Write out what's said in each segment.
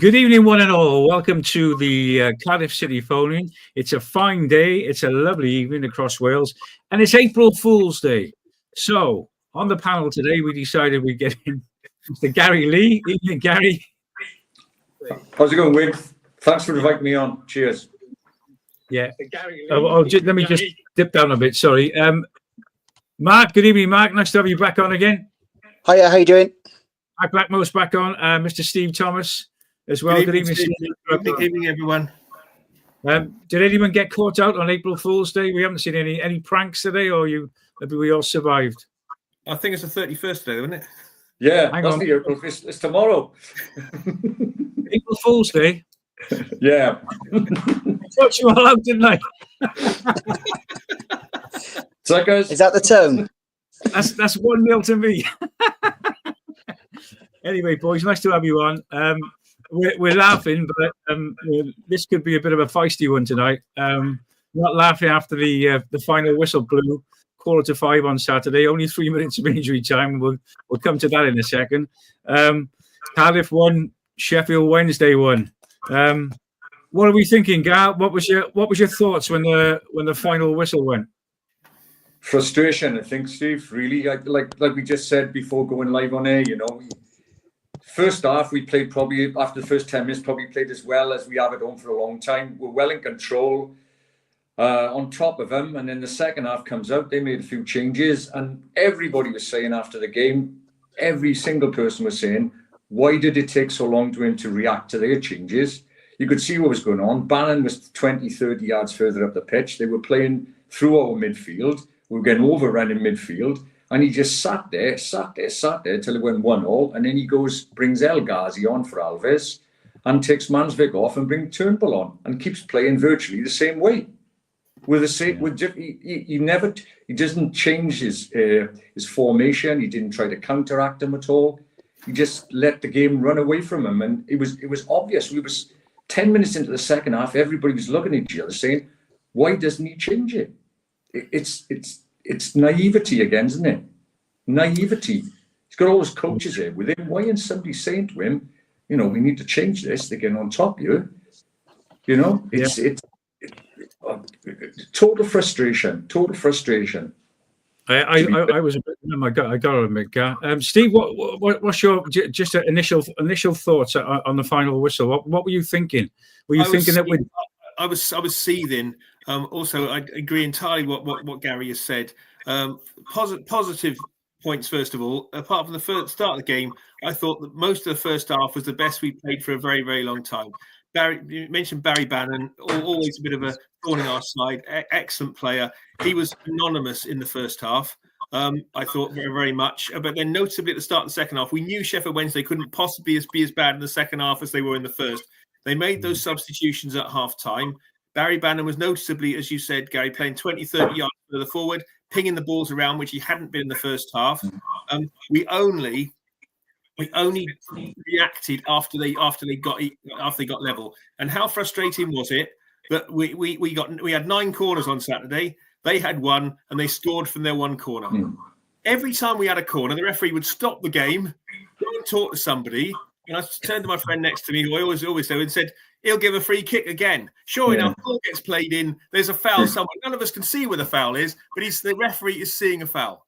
Good evening, one and all. Welcome to the Cardiff City phone-in. It's a fine day. It's a lovely evening across Wales, and it's April Fool's Day. So, on the panel today, we decided we'd get in Mr. Gary Lee. Evening, Gary. How's it going, Wade? Thanks for inviting me on. Cheers. Yeah. Let me just dip down a bit. Sorry. Mark, good evening, Mark. Nice to have you back on again. Hiya, how you doing? Mark Blackmore's back on. Mr. Steve Thomas as well. Good evening, Steve. Good evening, everyone. Did anyone get caught out on April Fool's Day? We haven't seen any pranks today, or maybe we all survived? I think it's the 31st today, isn't it? Yeah, it's tomorrow. April Fool's Day? Yeah. I thought you all out, didn't I? Suckers. Is that the tone? That's 1-0 to me. Anyway, boys, nice to have you on. We're laughing, but this could be a bit of a feisty one tonight. Not laughing after the final whistle blew, 4:45 on Saturday. Only 3 minutes of injury time. We'll come to that in a second. Cardiff won. Sheffield Wednesday won. What are we thinking, Gar? What was your thoughts when the final whistle went? Frustration, I think, Steve. Really, like we just said before going live on air. First half, we played probably after the first 10 minutes, probably played as well as we have at home for a long time. We're well in control, on top of them. And then the second half comes out. They made a few changes, and everybody was saying after the game, every single person was saying, why did it take so long to him to react to their changes? You could see what was going on. Bannon was 20, 30 yards further up the pitch. They were playing through our midfield. We were getting overrun in midfield. And he just sat there till it went 1-1. And then he brings El Ghazi on for Alves and takes Mansvik off and brings Turnbull on and keeps playing virtually the same way. He doesn't change his formation. He didn't try to counteract him at all. He just let the game run away from him. And it was obvious. We was 10 minutes into the second half, everybody was looking at each other saying, why doesn't he change it? It's naivety again, isn't it? Naivety. He's got all his coaches here with him. Why isn't somebody saying to him, we need to change this? They're getting on top of you. It's total frustration. Total frustration. I was a bit. I got to admit, Gar. Steve, what's your just initial thoughts on the final whistle? What were you thinking? Were you thinking that we? I was seething. Also, I agree entirely what Gary has said. Positive points first of all. Apart from the first start of the game, I thought that most of the first half was the best we played for a very, very long time. You mentioned Barry Bannon, always a bit of a thorn in our side. Excellent player. He was anonymous in the first half. I thought very, very much. But then notably at the start of the second half, we knew Sheffield Wednesday couldn't possibly be as bad in the second half as they were in the first. They made those substitutions at half-time. Barry Bannon was noticeably, as you said, Gary, playing 20, 30 yards further forward, pinging the balls around, which he hadn't been in the first half. We only reacted after they got level. And how frustrating was it that we had 9 corners on Saturday, they had 1, and they scored from their 1 corner. Every time we had a corner, the referee would stop the game, go and talk to somebody. And I turned to my friend next to me, who I always say, and said, he'll give a free kick again. Sure enough, ball gets played in. There's a foul somewhere. None of us can see where the foul is, but the referee is seeing a foul.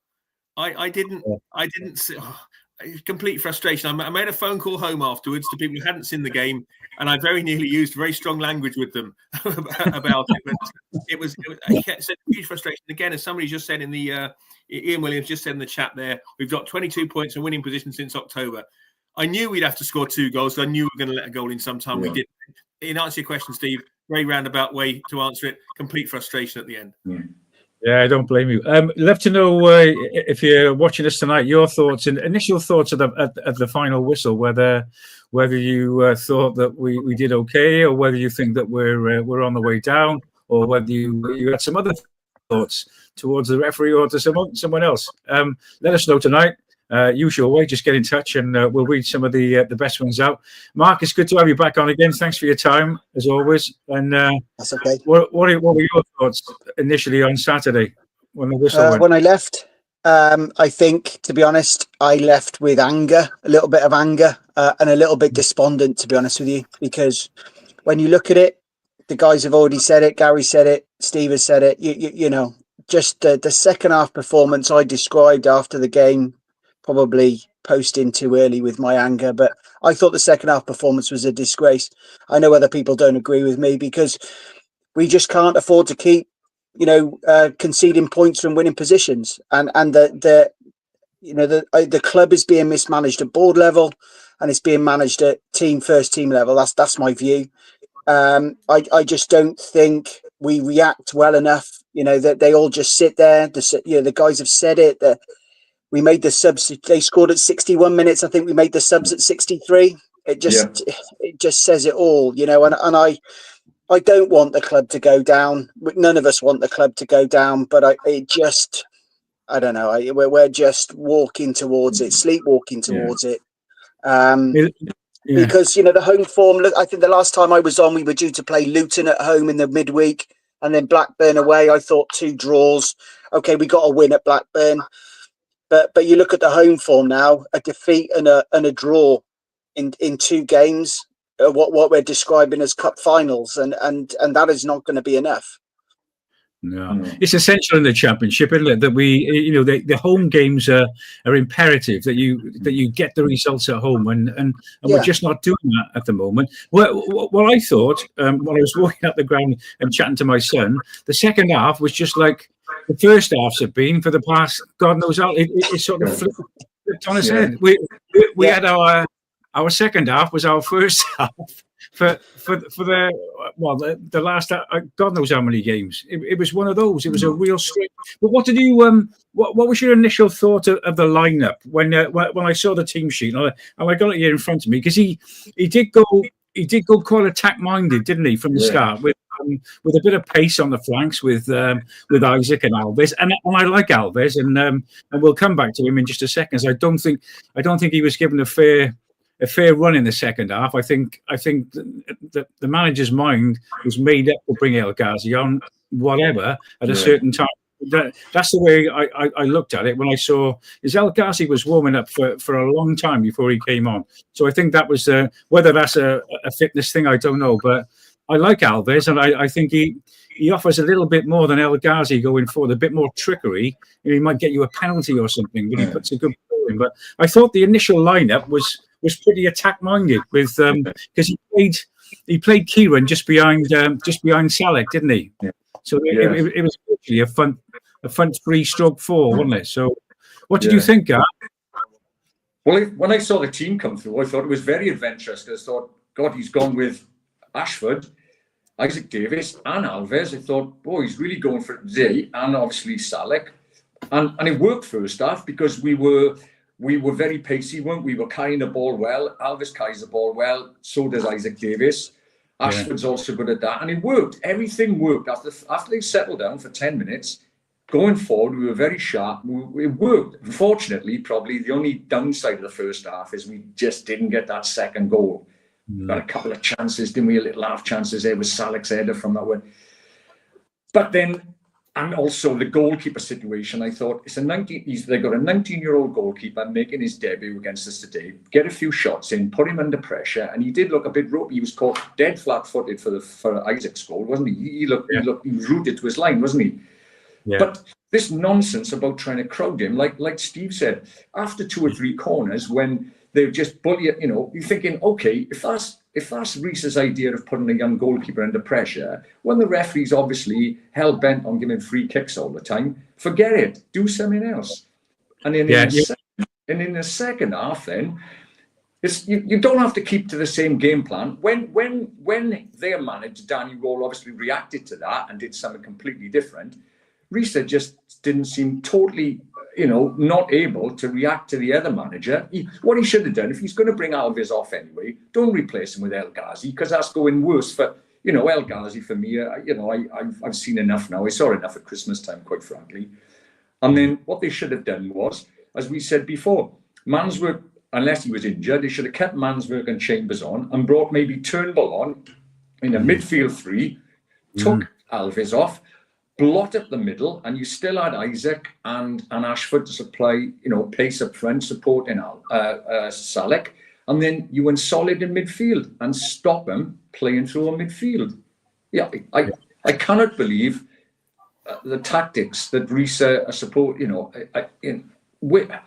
I didn't see. Complete frustration. I made a phone call home afterwards to people who hadn't seen the game, and I very nearly used very strong language with them about it. But it was huge frustration. Again, as somebody just said in the Ian Williams just said in the chat there, we've got 22 points in winning position since October. I knew we'd have to score 2 goals. So I knew we were going to let a goal in sometime. We did. In answer to your question, Steve, very roundabout way to answer it. Complete frustration at the end. Yeah, I don't blame you. Love to know if you're watching us tonight, your thoughts and initial thoughts at the final whistle. Whether you thought that we did okay, or whether you think that we're on the way down, or whether you had some other thoughts towards the referee or to someone else. Let us know tonight. Usual way, just get in touch and we'll read some of the best ones out. Mark, it's good to have you back on again. Thanks for your time as always. And that's okay. What were your thoughts initially on Saturday when the whistle went? When I left, I think, to be honest, I left with anger, a little bit of anger, and a little bit despondent, to be honest with you, because when you look at it, the guys have already said it. Gary said it. Steve has said it. You know, just the second half performance I described after the game, probably posting too early with my anger, but I thought the second half performance was a disgrace. I know other people don't agree with me because we just can't afford to keep, conceding points from winning positions, and the club is being mismanaged at board level, and it's being managed at first team level. That's my view. I just don't think we react well enough. That they all just sit there. The guys have said it. That we made the subs. They scored at 61 minutes. I think we made the subs at 63. It just says it all. And I don't want the club to go down. None of us want the club to go down. But I don't know. We're just walking towards it, sleepwalking towards it. Because the home form. I think the last time I was on, we were due to play Luton at home in the midweek, and then Blackburn away. I thought 2 draws. Okay, we got a win at Blackburn, but you look at the home form now: a defeat and a draw in 2 games. What we're describing as cup finals, and that is not going to be enough. No, it's essential in the championship, isn't it? That we, the home games are imperative. That you get the results at home, and we're just not doing that at the moment. Well, I thought when I was walking up the ground and chatting to my son, the second half was just like the first halves have been for the past God knows how. It sort of flipped on its head. We had our second half was our first half for the last God knows how many games. It was one of those. It was a real straight. But what did you what was your initial thought of the lineup when I saw the team sheet? And I got it here in front of me because he did go quite attack minded, didn't he, from the start with a bit of pace on the flanks with Isaac and Alves, and I like Alves, and we'll come back to him in just a second. So I don't think he was given a fair run in the second half. I think that the manager's mind was made up to bring El Ghazi on whatever at a certain time. That's the way I looked at it when I saw El Ghazi was warming up for a long time before he came on. So I think that was whether that's a fitness thing, I don't know, but I like Alves, and I think he offers a little bit more than El Ghazi going forward, a bit more trickery. He might get you a penalty or something, but he puts a good ball in. But I thought the initial lineup was pretty attack-minded with because he played Kieran just behind Salek, didn't he? Yeah. So it was actually a front 3/4, wasn't it? So what did you think, Gar? Well, when I saw the team come through, I thought it was very adventurous. I thought, God, he's gone with Ashford, Isaac Davis, and Alves. I thought, boy, he's really going for Zay and obviously Salek, and it worked first half because we were very pacey, weren't we? We were carrying the ball well. Alves carries the ball well. So does Isaac Davis. Ashford's also good at that. And it worked. Everything worked. After they settled down for 10 minutes, going forward, we were very sharp. It worked. Unfortunately, probably the only downside of the first half is we just didn't get that second goal. Got a couple of chances, didn't we? A little half chances there with Salek's header from that one. But then, and also the goalkeeper situation, I thought they got a 19-year-old goalkeeper making his debut against us today. Get a few shots in, put him under pressure, and he did look a bit ropey. He was caught dead flat-footed for Isaac's goal, wasn't he? He was rooted to his line, wasn't he? Yeah. But this nonsense about trying to crowd him, like Steve said, after 2 or 3 corners, when they just bully it, you're thinking, okay, if that's Reese's idea of putting a young goalkeeper under pressure, when the referee's obviously hell-bent on giving free kicks all the time, forget it. Do something else. And in the second half, then, you don't have to keep to the same game plan. When their manager, Danny Roll, obviously reacted to that and did something completely different, Reese just didn't seem totally, not able to react to the other manager. What he should have done, if he's going to bring Alves off anyway, don't replace him with El Ghazi, because that's going worse for, El Ghazi for me. I've seen enough now. I saw enough at Christmas time, quite frankly. And then what they should have done was, as we said before, Manswork, unless he was injured, they should have kept Manswork and Chambers on and brought maybe Turnbull on in a midfield 3, took Alves off, Splott up the middle, and you still had Isaac and Ashford to supply, pace up front, supporting Salek. And then you went solid in midfield and stop him playing through a midfield. Yeah, I cannot believe the tactics that Reese support.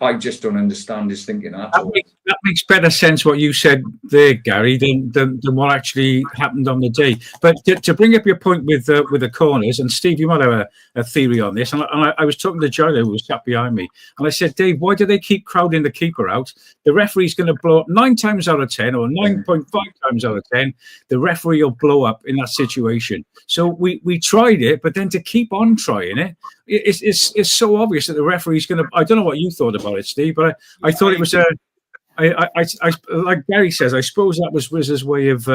I just don't understand his thinking at all. That makes better sense what you said there, Gary, than what actually happened on the day. But to bring up your point with the corners, and Steve, you might have a theory on this. And I was talking to Jono, who was sat behind me, and I said, Dave, why do they keep crowding the keeper out? The referee's going to blow up 9 times out of 10, or 9.5 times out of 10. The referee will blow up in that situation. So we tried it, but then to keep on trying it, it's so obvious that the referee's going to. I don't know what you thought about it, Steve, but I thought it was I like Gary says, I suppose that was his way of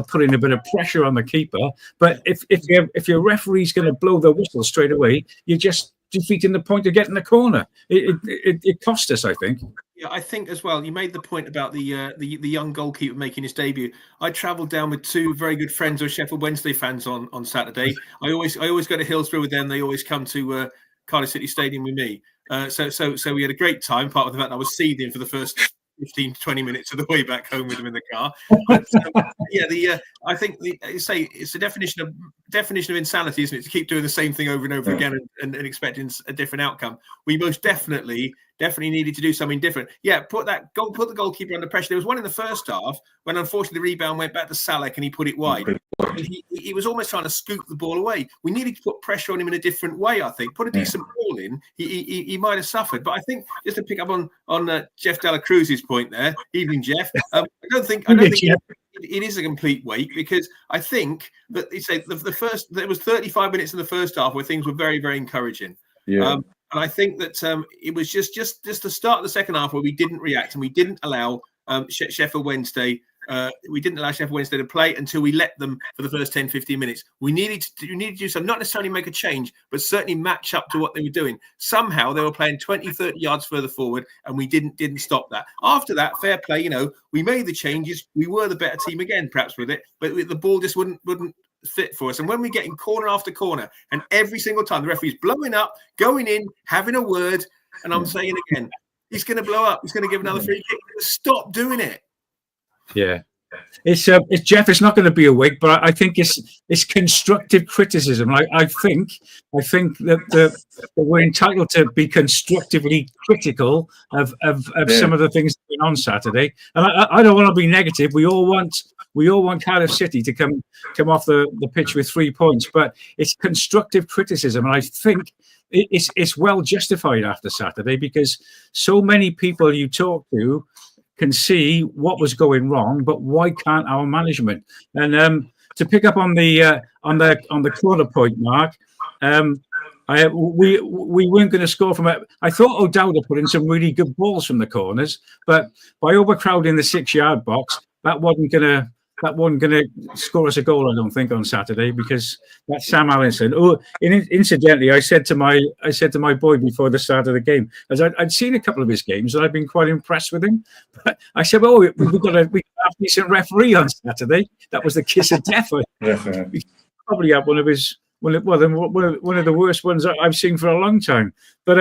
putting a bit of pressure on the keeper. But if your referee's going to blow the whistle straight away, you're just defeating the point of getting the corner. It cost us, I think. Yeah, I think as well. You made the point about the young goalkeeper making his debut. I travelled down with 2 very good friends who are Sheffield Wednesday fans on Saturday. I always go to Hillsborough with them. They always come to Cardiff City Stadium with me. So we had a great time. Part of the fact I was seething for the first 15 to 20 minutes of the way back home with them in the car. But, I think it's a definition of insanity, isn't it, to keep doing the same thing over and over again and expecting a different outcome. We most definitely needed to do something different. Yeah, put the goalkeeper under pressure. There was one in the first half when unfortunately the rebound went back to Salek and he put it wide. And he was almost trying to scoop the ball away. We needed to put pressure on him in a different way, I think. Put a decent ball in, he might have suffered. But I think, just to pick up on Jeff Dela Cruz's point there, evening Jeff, I don't think it is a complete wake, because I think that there was 35 minutes in the first half where things were very, very encouraging. Yeah. And I think that it was just the start of the second half where we didn't react and we didn't allow Sheffield Wednesday. We didn't allow Sheffield Wednesday to play until we let them for the first 10, 15 minutes. We needed to do something, not necessarily make a change, but certainly match up to what they were doing. Somehow they were playing 20, 30 yards further forward, and we didn't stop that. After that, fair play, we made the changes. We were the better team again, perhaps, with it, but the ball just wouldn't fit for us. And when we get in corner after corner, and every single time the referee's blowing up, going in, having a word, and I'm saying again, he's going to blow up. He's going to give another free kick. Stop doing it. Yeah, it's Jeff. It's not going to be a wig, but I think it's constructive criticism. I think that we're entitled to be constructively critical of some of the things that went on Saturday. And I don't want to be negative. We all want Cardiff City to come off the pitch with 3 points, but it's constructive criticism, and I think it's well justified after Saturday, because so many people you talk to can see what was going wrong, but why can't our management? And to pick up on the corner point, Mark, we weren't going to score from it. I thought O'Dowd put in some really good balls from the corners, but by overcrowding the 6-yard box, that wasn't going to score us a goal, I don't think, on Saturday, because that's Sam Allinson. Oh, incidentally, I said to my boy before the start of the game, as I'd seen a couple of his games and I'd been quite impressed with him. But I said, we've got a decent referee on Saturday. That was the kiss of death. We probably had one of the worst ones I've seen for a long time. But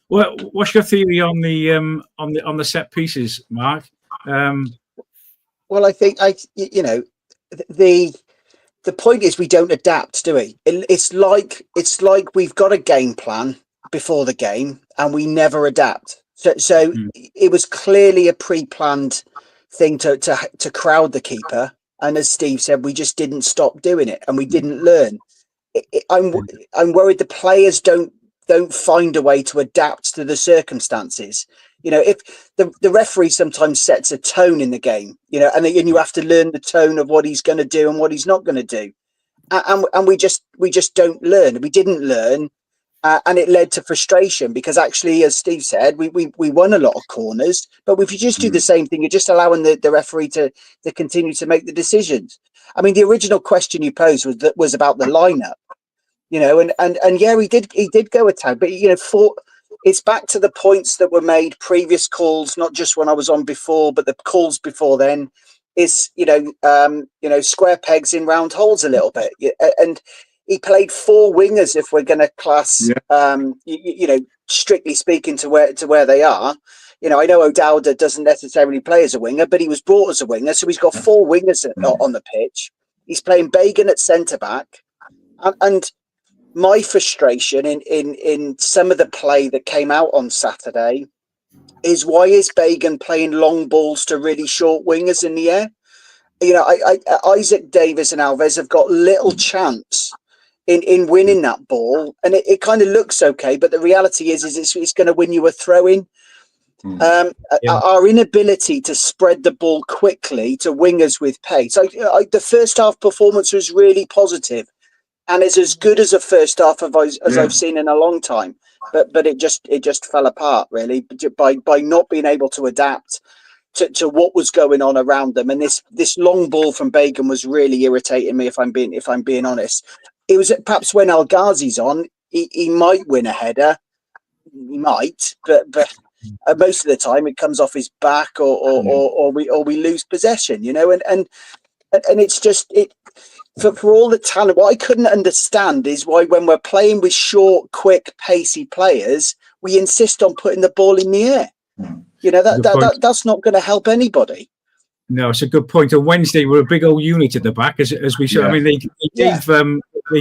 what's your theory on the set pieces, Mark? Well, I think the point is we don't adapt, do we? It's like we've got a game plan before the game and we never adapt. So it was clearly a pre-planned thing to crowd the keeper, and as Steve said, we just didn't stop doing it and we didn't learn. I'm worried the players don't find a way to adapt to the circumstances. If the referee sometimes sets a tone in the game, and you have to learn the tone of what he's going to do and what he's not going to do, and we just don't learn. We didn't learn, and it led to frustration, because actually, as Steve said, we won a lot of corners, but if you just do the same thing, you're just allowing the referee to continue to make the decisions. I mean, the original question you posed was about the lineup, and yeah, he did go a tag, but it's back to the points that were made, previous calls, not just when I was on before, but the calls before then, is, square pegs in round holes a little bit. And he played 4 wingers if we're going to class, you know, strictly speaking to where they are. You know, I know O'Dowda doesn't necessarily play as a winger, but he was brought as a winger, so he's got 4 wingers on the pitch. He's playing Bagan at centre back, and my frustration in some of the play that came out on Saturday is, why is Bagan playing long balls to really short wingers in the air? You know, Isaac Davis and Alves have got little chance in winning that ball, and it kind of looks okay, but the reality is it's going to win you a throw-in. Our inability to spread the ball quickly to wingers with pace. The first half performance was really positive, and it's as good as a first half as I've seen in a long time. But it just fell apart really by not being able to adapt to what was going on around them. And this long ball from Bagan was really irritating me, if I'm being honest. It was perhaps when El Ghazi's on, he might win a header, he might, but most of the time it comes off his back or we lose possession, you know. And it's just for all the talent. What I couldn't understand is why, when we're playing with short, quick, pacey players, we insist on putting the ball in the air. You know, that's not going to help anybody. No, it's a good point. On Wednesday, we're a big old unit at the back, as we saw. I mean, they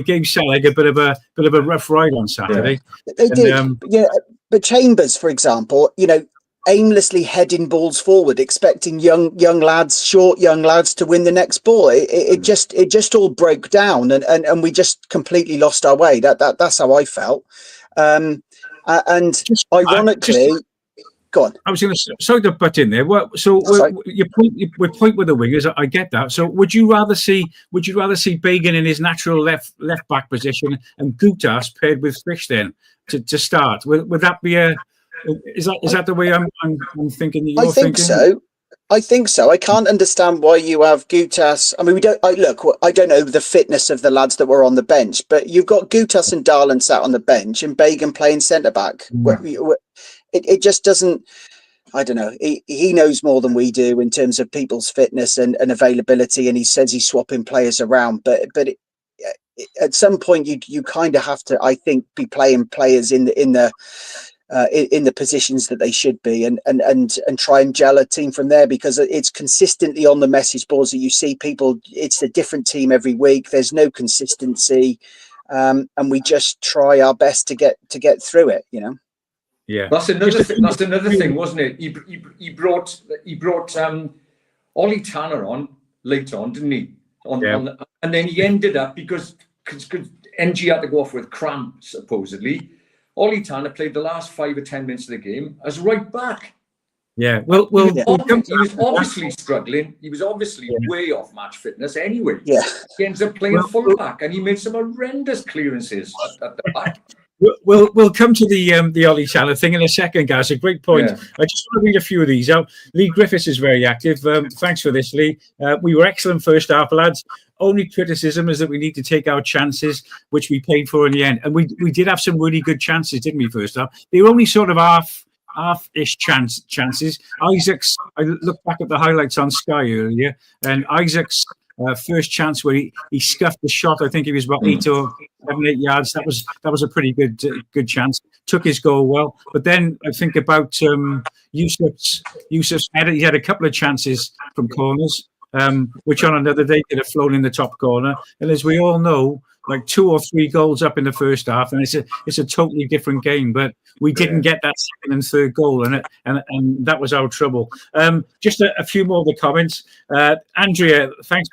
gave Saleg a bit of a rough ride on Saturday. They did. But Chambers, for example, you know, aimlessly heading balls forward, expecting young lads to win the next ball. It just all broke down, and we just completely lost our way. That's how I felt. And ironically. Go on. I was going to sorry to butt in there. So your point with the wingers, I get that. So would you rather see Bagan in his natural left back position and Gutas paired with Fish then to start? Would that be is that the way I'm thinking? I think so. I think so. I can't understand why you have Gutas. I mean, I don't know the fitness of the lads that were on the bench, but you've got Gutas and Darlan sat on the bench and Bagan playing centre back. It just doesn't. I don't know. He knows more than we do in terms of people's fitness and availability, and he says he's swapping players around. But at some point, you kind of have to, I think, be playing players in the positions that they should be, and try and gel a team from there, because it's consistently on the message boards that you see people. It's a different team every week. There's no consistency, and we just try our best to get through it. You know. Yeah, that's another thing, wasn't it? He brought Ollie Tanner on late on, didn't he? And then he ended up, because NG had to go off with cramp supposedly. Ollie Tanner played the last 5 or 10 minutes of the game as right back. Yeah, he was obviously struggling. He was obviously way off match fitness anyway. Yeah, he ends up playing full back, and he made some horrendous clearances at the back. We'll come to the Ollie Tanner thing in a second, guys. A great point. Yeah. I just want to read a few of these out. Lee Griffiths is very active. Thanks for this, Lee. We were excellent first half, lads. Only criticism is that we need to take our chances, which we paid for in the end. And we did have some really good chances, didn't we, first half? They were only sort of half-ish chances. Isaac's, I looked back at the highlights on Sky earlier, and Isaac's first chance where he scuffed the shot. I think he was about 8 yards. That was a pretty good chance. Took his goal well, but then I think about Yusuf's header. He had a couple of chances from corners, which on another day could have flown in the top corner. And as we all know, like 2 or 3 goals up in the first half, and it's a totally different game. But we didn't get that second and third goal, and that was our trouble. Just a few more of the comments. Andrea, thanks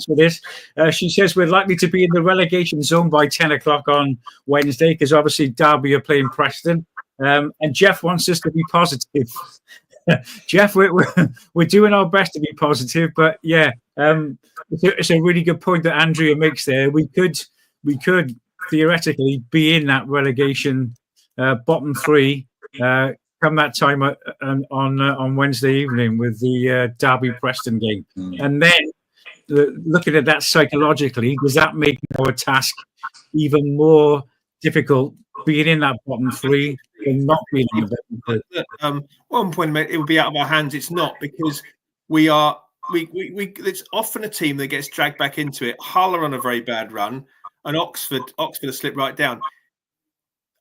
for this. She says we're likely to be in the relegation zone by 10 o'clock on Wednesday, because obviously Derby are playing Preston. And Jeff wants us to be positive. Jeff, we're doing our best to be positive, but yeah, it's a really good point that Andrea makes there. We could theoretically be in that relegation bottom 3 come that time on Wednesday evening with the Derby Preston game. And then looking at that psychologically, does that make our task even more difficult, being in that bottom 3 and not being in the bottom 3? One point, it would be out of our hands. It's not, because it's often a team that gets dragged back into it. Hull are on a very bad run. and Oxford have slipped right down.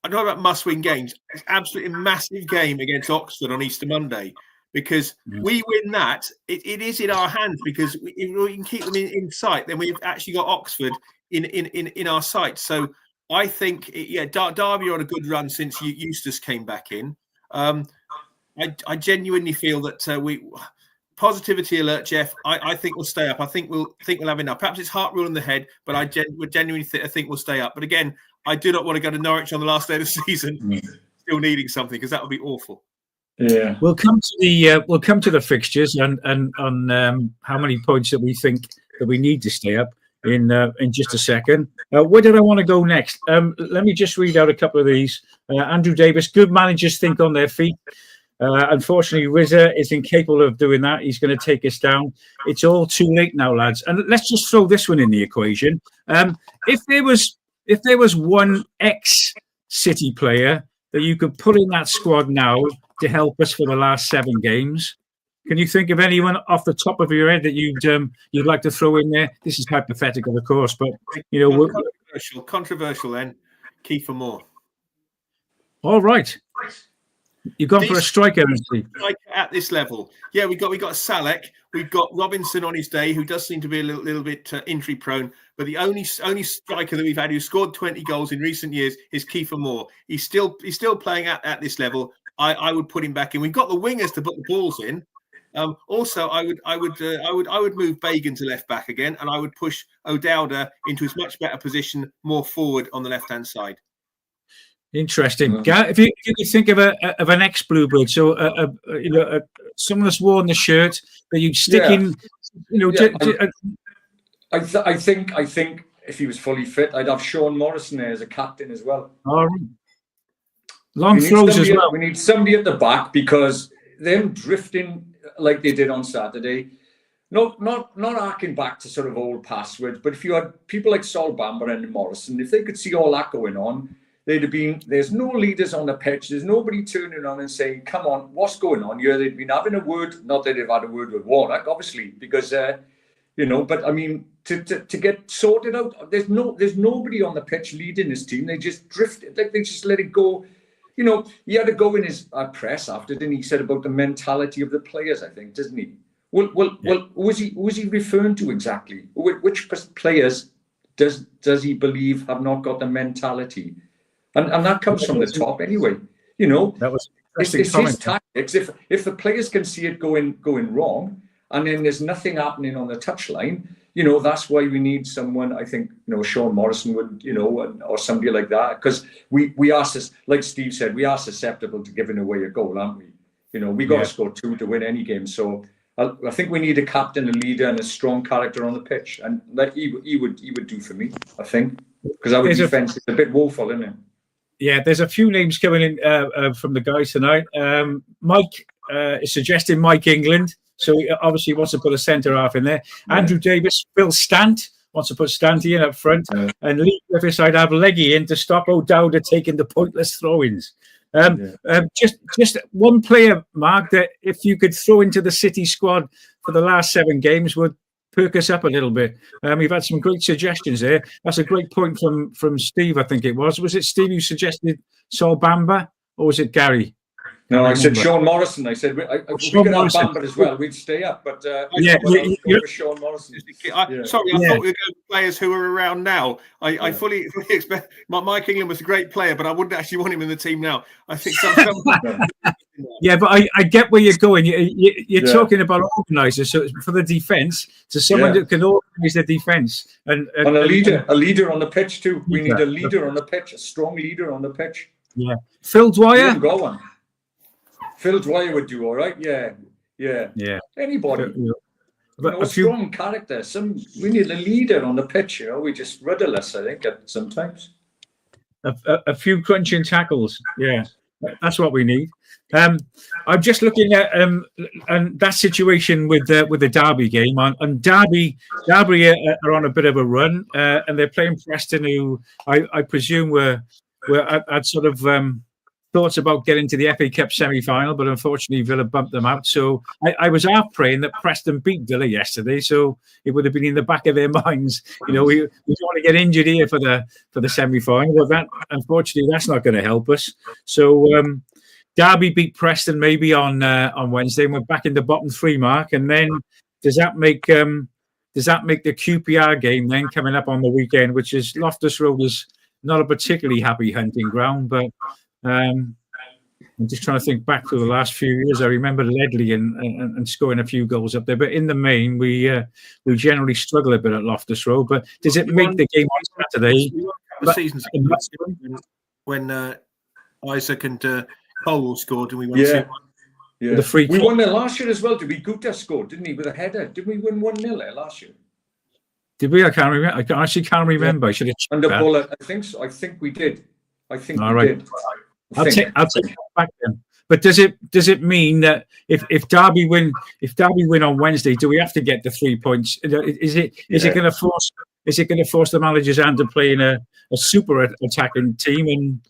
I know about must-win games. It's absolutely a massive game against Oxford on Easter Monday, because we win that. It is in our hands, because if we can keep them in sight, then we've actually got Oxford in our sight. So I think, Derby are on a good run since Eustace came back in. I genuinely feel that positivity alert, Jeff. I think we'll stay up. I think we'll have enough. Perhaps it's heart rule in the head, but I genuinely think we'll stay up. But again, I do not want to go to Norwich on the last day of the season, still needing something, because that would be awful. Yeah, we'll come to the fixtures and on how many points that we think that we need to stay up in just a second. Where did I want to go next? Let me just read out a couple of these. Andrew Davis: good managers think on their feet. Unfortunately, Rizza is incapable of doing that. He's going to take us down. It's all too late now, lads. And let's just throw this one in the equation. If there was one ex-City player that you could put in that squad now to help us for the last 7 games, can you think of anyone off the top of your head that you'd like to throw in there? This is hypothetical, of course, but controversial. Then Kiefer Moore. All right. You've gone for a striker, at this level. Yeah, we got Salek, we've got Robinson on his day, who does seem to be a little bit injury prone. But the only striker that we've had who scored 20 goals in recent years is Kiefer Moore. He's still playing at this level. I would put him back in. We've got the wingers to put the balls in. Also, I would move Bagan to left back again, and I would push O'Dowda into his much better position, more forward on the left hand side. Interesting. If you could think of an ex-Bluebird, so someone that's worn the shirt that you'd stick in, I think if he was fully fit, I'd have Sean Morrison there as a captain as well. All right. Long throws as well. We need somebody at the back, because them drifting like they did on Saturday, not harking back to sort of old passwords, but if you had people like Sol Bamba and Morrison, if they could see all that going on, they'd have been, there's no leaders on the pitch. There's nobody turning on and saying, come on, what's going on here? They'd been having a word, not that they've had a word with Warnock, obviously, because, but I mean, to get sorted out, there's nobody on the pitch leading this team. They just drifted, like they just let it go. He had to go in his press after, didn't he? He said about the mentality of the players, I think, doesn't he? Well, was he referring to exactly? Which players does he believe have not got the mentality? And that comes from the top anyway. That was it's his tactics. If the players can see it going wrong, and then there's nothing happening on the touchline, that's why we need someone. I think Sean Morrison would, or somebody like that, because we are, like Steve said, we are susceptible to giving away a goal, aren't we? We got to score 2 to win any game. So I think we need a captain, a leader, and a strong character on the pitch, and that he would do for me. I think, because our defense is a bit woeful, isn't it? Yeah, there's a few names coming in from the guys tonight. Mike is suggesting Mike England, so he obviously wants to put a centre half in there. Yeah. Andrew Davis, Phil Stant wants to put Stanty in up front, and Lee Griffiths, I'd have Leggy in to stop O'Dowda taking the pointless throw-ins. Just one player, Mark, that if you could throw into the City squad for the last 7 games would perk us up a little bit. We've had some great suggestions there. That's a great point from Steve, I think it was. Was it Steve who suggested Sol Bamba, or was it Gary? No, I said Sean Morrison. I said we could have Bamba as well. We'd stay up, but Sean Morrison. Sorry, I thought we were going to players who are around now. I fully expect. Mike England was a great player, but I wouldn't actually want him in the team now. I think Yeah, but I get where you're going. You're talking about organisers, so for the defence, to someone that can organise the defence and a leader on the pitch too. We need a leader on the pitch, a strong leader on the pitch. Yeah, Phil Dwyer. Phil Dwyer would do all right. Yeah. Anybody. A strong character. We need a leader on the pitch. We just rudderless, I think, sometimes. A few crunching tackles. Yeah, that's what we need. I'm just looking at and that situation with the Derby game. And Derby are on a bit of a run, and they're playing Preston, who I presume were at sort of thoughts about getting to the FA Cup semi-final, but unfortunately Villa bumped them out. So I was half praying that Preston beat Villa yesterday, so it would have been in the back of their minds. We don't want to get injured here for the semi-final. But that, unfortunately, that's not going to help us. So Derby beat Preston maybe on Wednesday, and we're back in the bottom three mark. And then does that make the QPR game then coming up on the weekend, which is Loftus Road is not a particularly happy hunting ground, but I'm just trying to think back to the last few years. I remember Ledley and scoring a few goals up there, but in the main, we generally struggle a bit at Loftus Road. But does it make the game on Saturday? Seasons when Isaac and Cole scored, and we won. Yeah. The free we won there last year as well. Did we? Guta scored, didn't he, with a header? Did we win 1-0 there last year? Did we? I can't remember. I actually can't remember. I should have checked under that. Bullet. I think so. I think we did. I think All we right. did. I'll take that back then. But does it mean that if Derby win on Wednesday, do we have to get the 3 points? Is it going to force the manager's hand to play in a super attacking team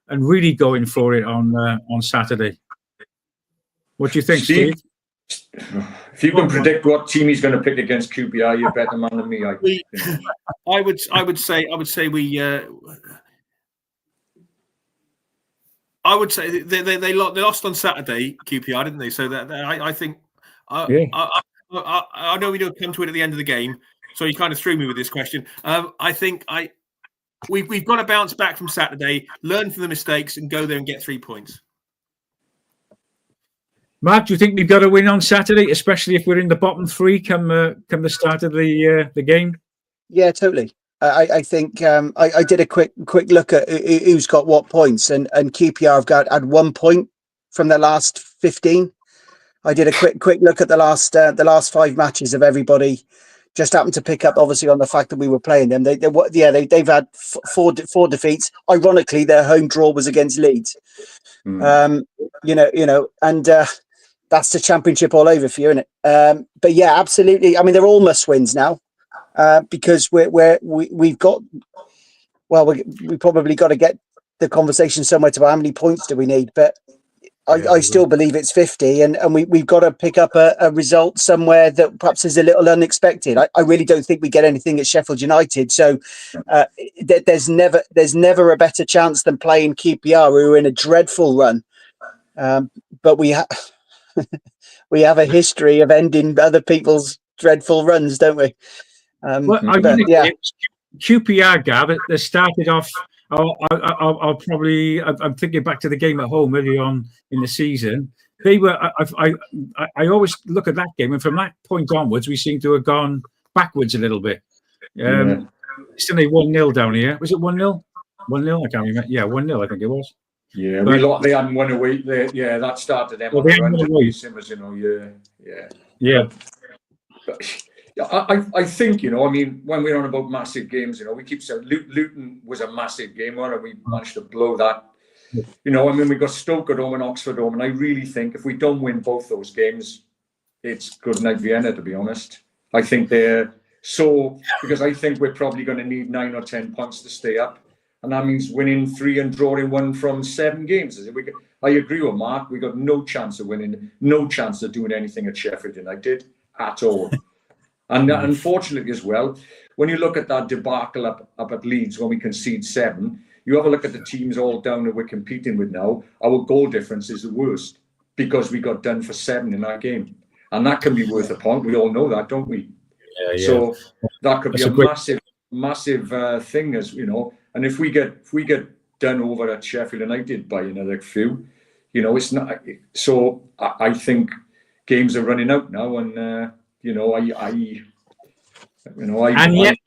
and really going for it on Saturday? What do you think, Steve? If you can predict what team he's going to pick against QPR, you're a better man than me. I would say they lost on Saturday, QPR, didn't they? So that I think I know we don't come to it at the end of the game, so you kind of threw me with this question. I think we've got to bounce back from Saturday, learn from the mistakes, and go there and get 3 points. Mark, do you think we've got to win on Saturday, especially if we're in the bottom three come the start of the game? Yeah, totally. I think I did a quick look at who's got what points, and QPR have had 1 point from the last 15. I did a quick look at the last 5 matches of everybody. Just happened to pick up, obviously, on the fact that we were playing them. They've had four defeats. Ironically, their home draw was against Leeds. And that's the Championship all over for you, isn't it? But yeah, absolutely. I mean, they're all must wins now. Because we've got, we probably got to get the conversation somewhere to how many points do we need, but I still believe it's 50, and we've got to pick up a result somewhere that perhaps is a little unexpected. I really don't think we get anything at Sheffield United, so there's never a better chance than playing QPR, who are in a dreadful run, but we have a history of ending other people's dreadful runs, don't we? QPR, Gav, they started off. I'm thinking back to the game at home early on in the season. They were. I always look at that game, and from that point onwards, we seem to have gone backwards a little bit. It's only 1-0 down here. Was it 1-0? 1-0. I can't remember. Yeah, 1-0. I think it was. Yeah, they hadn't won away. That started them. Well, they hadn't won away. Yeah. I think, I mean, when we're on about massive games, we keep saying Luton was a massive game, and we managed to blow that. I mean, we got Stoke at home and Oxford home, and I really think if we don't win both those games, it's good night Vienna, to be honest. I think because I think we're probably going to need 9 or 10 points to stay up, and that means winning 3 and drawing 1 from 7 games. I agree with Mark. We got no chance of winning, no chance of doing anything at Sheffield United at all. And unfortunately as well, when you look at that debacle up at Leeds when we concede 7, you have a look at the teams all down that we're competing with now. Our goal difference is the worst because we got done for 7 in that game. And that can be worth a point. We all know that, don't we? Yeah. So that could be a massive thing, as and if we get done over at Sheffield United by another few, it's not. So I think games are running out now, and and yet,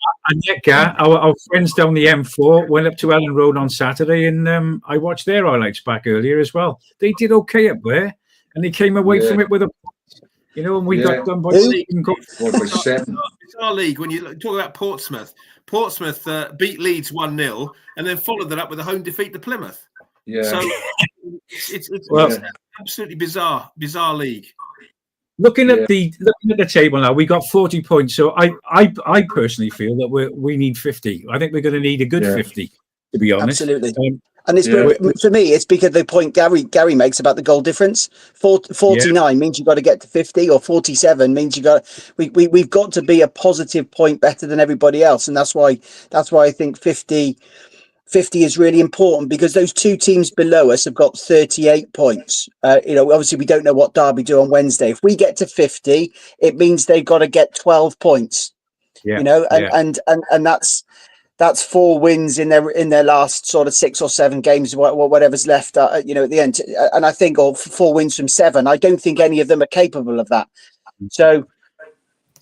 our friends down the M4 went up to Ellen Road on Saturday, and I watched their highlights back earlier as well. They did okay up there, and they came away from it with a, and we got done by 7. It's our league. When you talk about Portsmouth beat Leeds 1-0, and then followed that up with a home defeat to Plymouth. Yeah. So it's an absolutely bizarre league. Looking at the table now, we got 40 points. So I personally feel that we need 50. I think we're going to need a good 50. to be honest. Absolutely. And it's for me, it's because the point Gary makes about the goal difference. 49 means you've got to get to 50, or 47 means we've got to be a positive point better than everybody else, and that's why I think 50 is really important, because those two teams below us have got 38 points. Obviously we don't know what Derby do on Wednesday. If we get to 50, it means they've got to get 12 points. And that's 4 wins in their last sort of 6 or 7 games, whatever's left, at the end. And I think, or 4 wins from 7. I don't think any of them are capable of that. So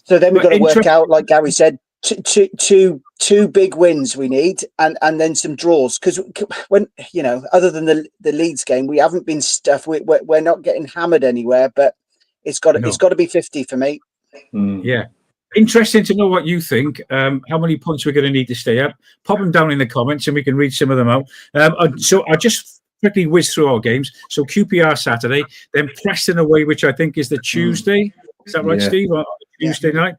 then we've got to work out, like Gary said, two big wins we need, and then some draws. Because when other than the Leeds game, we haven't been stuffed. We're not getting hammered anywhere. But it's got to be 50 for me. Yeah. Interesting to know what you think. How many points we're going to need to stay up? Pop them down in the comments, and we can read some of them out. So I just quickly whiz through our games. So QPR Saturday, then Preston away, which I think is the Tuesday. Is that right, Steve? On Tuesday night.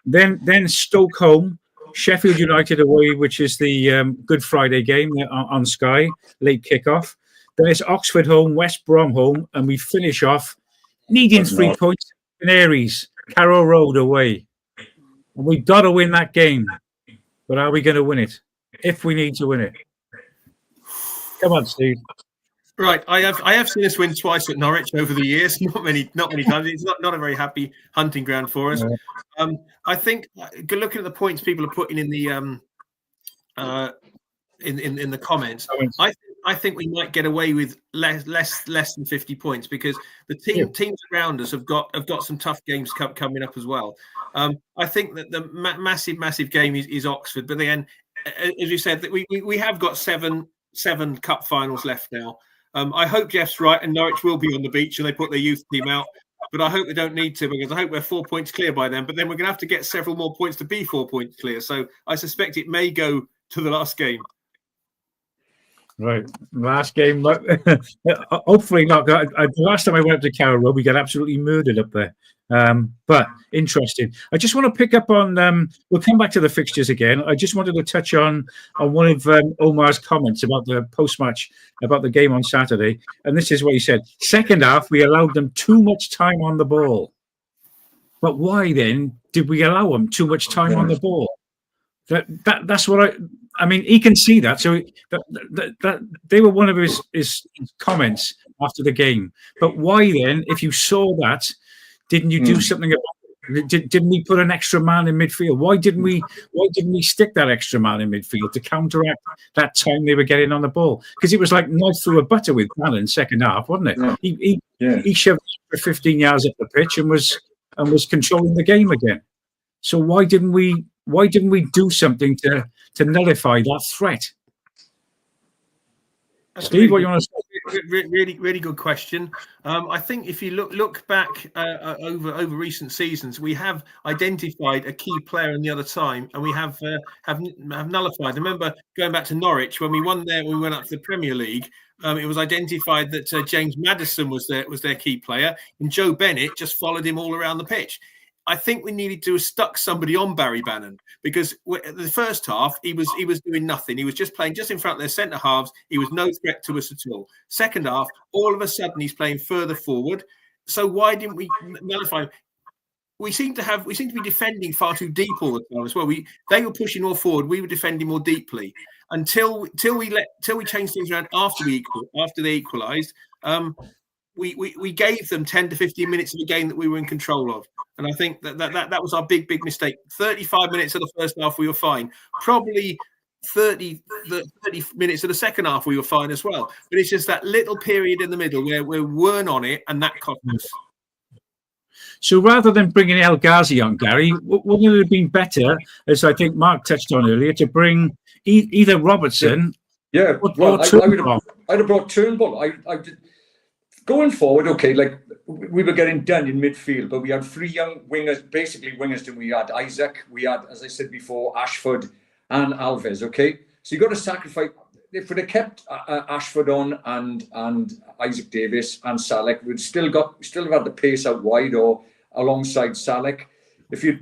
Then Stoke home, Sheffield United away, which is the Good Friday game on Sky, late kickoff. Then it's Oxford home, West Brom home, and we finish off needing 3 points. Canaries, Carrow Road away. And we've got to win that game. But are we going to win it? If we need to win it. Come on, Steve. Right, I have seen us win twice at Norwich over the years. Not many times. It's not a very happy hunting ground for us. I think, looking at the points people are putting in the in the comments, I think we might get away with less than 50 points, because the teams around us have got some tough games coming up as well. I think that the massive game is Oxford, but then, as you said, that we have got seven cup finals left now. I hope Jeff's right and Norwich will be on the beach and they put their youth team out, but I hope they don't need to, because I hope we're 4 points clear by then. But then we're going to have to get several more points to be 4 points clear. So I suspect it may go to the last game. Right, last game. Hopefully not. The last time I went up to Carrow Road, we got absolutely murdered up there. But interesting. I just want to pick up on. We'll come back to the fixtures again. I just wanted to touch on one of Omar's comments about the post-match, about the game on Saturday, and this is what he said: second half, we allowed them too much time on the ball. But why then did we allow them too much time on the ball? That's what I mean, he can see that. So that they were one of his comments after the game. But why then, if you saw that, didn't you do something about it? Didn't we put an extra man in midfield? Why didn't we stick that extra man in midfield to counteract that time they were getting on the ball? Because it was like knife through a butter with Bannon second half, wasn't it? He shoved for 15 yards up the pitch and was controlling the game again. So why didn't we do something to nullify that threat? Steve, what you want to say? Really good question. I think if you look back over recent seasons, we have identified a key player in the other time, and we have nullified. I remember going back to Norwich when we won there, when we went up to the Premier League. It was identified that James Maddison was their key player, and Joe Bennett just followed him all around the pitch. I think we needed to have stuck somebody on Barry Bannon, because the first half he was doing nothing. He was just playing just in front of their centre halves. He was no threat to us at all. Second half, all of a sudden he's playing further forward. So why didn't we nullify him? We seem to be defending far too deep all the time as well. They were pushing more forward. We were defending more deeply until we changed things around after they equalised. We gave them 10 to 15 minutes of a game that we were in control of. And I think that was our big mistake. 35 minutes of the first half, we were fine. Probably 30 minutes of the second half, we were fine as well. But it's just that little period in the middle where we weren't on it, and that cost us. So rather than bringing El Ghazi on, Gary, wouldn't it have been better, as I think Mark touched on earlier, to bring either Robertson or Turnbull? I'd have brought Turnbull. I did. Going forward, okay, like we were getting done in midfield, but we had 3 young wingers, basically wingers, and we had Isaac, we had, as I said before, Ashford and Alves, okay? So you got to sacrifice. If we'd have kept Ashford on and Isaac Davis and Salek, we'd still have had the pace out wide or alongside Salek. If you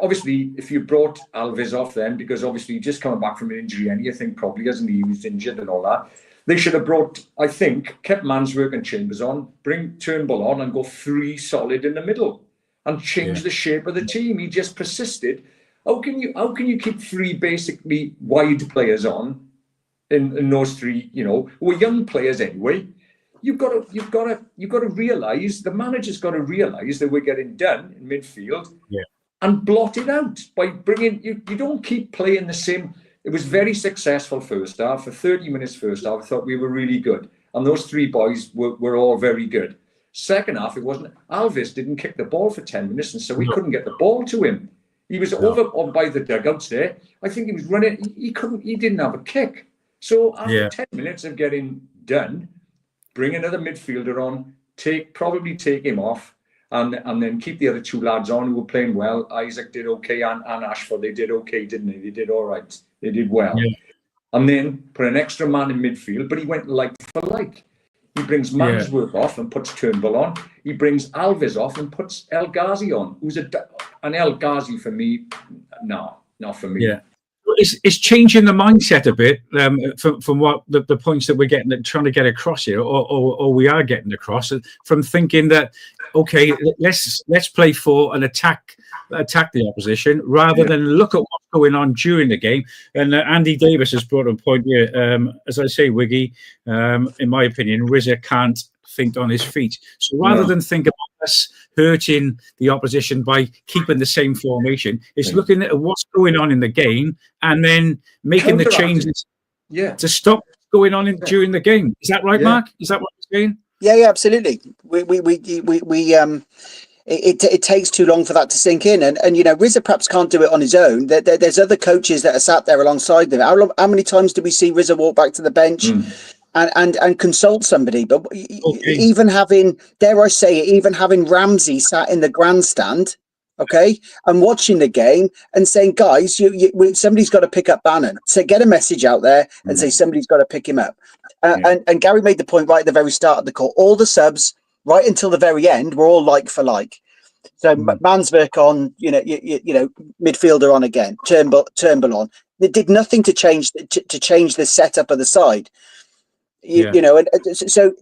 Obviously, if you brought Alves off then, because obviously just coming back from an injury, and I think probably hasn't he was injured and all that, they should have brought, I think, kept Manswork and Chambers on, bring Turnbull on and go 3 solid in the middle and change the shape of the team. He just persisted. How can you keep 3 basically wide players on in those 3, who are young players anyway? You've got to realise, the manager's got to realise that we're getting done in midfield and blot it out by bringing, you don't keep playing the same. It was very successful first half. For 30 minutes first half, I thought we were really good. And those 3 boys were all very good. Second half, it wasn't. Alves didn't kick the ball for 10 minutes, and so we couldn't get the ball to him. He was over on by the dugouts there. I think he was running. He didn't have a kick. So after 10 minutes of getting done, bring another midfielder on, probably take him off, and then keep the other 2 lads on who were playing well. Isaac did okay, and Ashford, they did okay, didn't they? They did all right. They did well. Yeah. And then put an extra man in midfield, but he went like for like. He brings Manswork off and puts Turnbull on. He brings Alves off and puts El Ghazi on, who's an El Ghazi for me. No, not for me. Yeah. It's changing the mindset a bit from what the points that we're trying to get across here, or we are getting across, from thinking that, okay, let's play for and attack the opposition rather than look at what's going on during the game. And Andy Davis has brought a point here. As I say, Wiggy, in my opinion, Rizza can't think on his feet. So rather than think about us hurting the opposition by keeping the same formation, it's looking at what's going on in the game and then making the changes to stop going on during the game. Is that right, Mark? Is that what you're saying? Yeah, absolutely. It takes too long for that to sink in, and Rizza perhaps can't do it on his own. There's other coaches that are sat there alongside them. How many times do we see Rizza walk back to the bench and consult somebody? But even having, dare I say it, even having Ramsey sat in the grandstand, and watching the game and saying, guys, somebody's got to pick up Bannon. So get a message out there and say somebody's got to pick him up. And Gary made the point right at the very start of the call. All the subs right until the very end were all like for like. So Manswork on, midfielder on again, Turnbull on. They did nothing to change the setup of the side. So